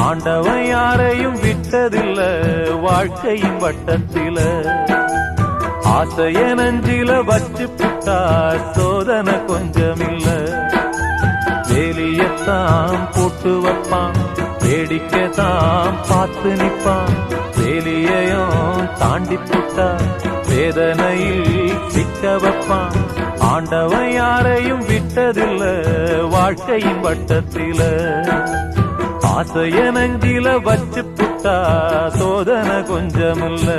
ஆண்டவன் யாரையும் விட்டதில்ல வாழ்க்கையின் வட்டத்தில. ஆசைய நஞ்சில வச்சு புட்டா சோதனை கொஞ்சமில்ல. வேலியத்தான் போட்டு வைப்பான், வேடிக்கைத்தான் பார்த்து நிற்பான். வேலியையும் தாண்டி புட்டா வேதனையில் சிக்க வைப்பான். ஆண்டவன் யாரையும் விட்டதில்ல வாழ்க்கையின் வட்டத்தில. ஆசைய நஞ்சில வச்சு புட்டா சோதனை கொஞ்சமில்ல.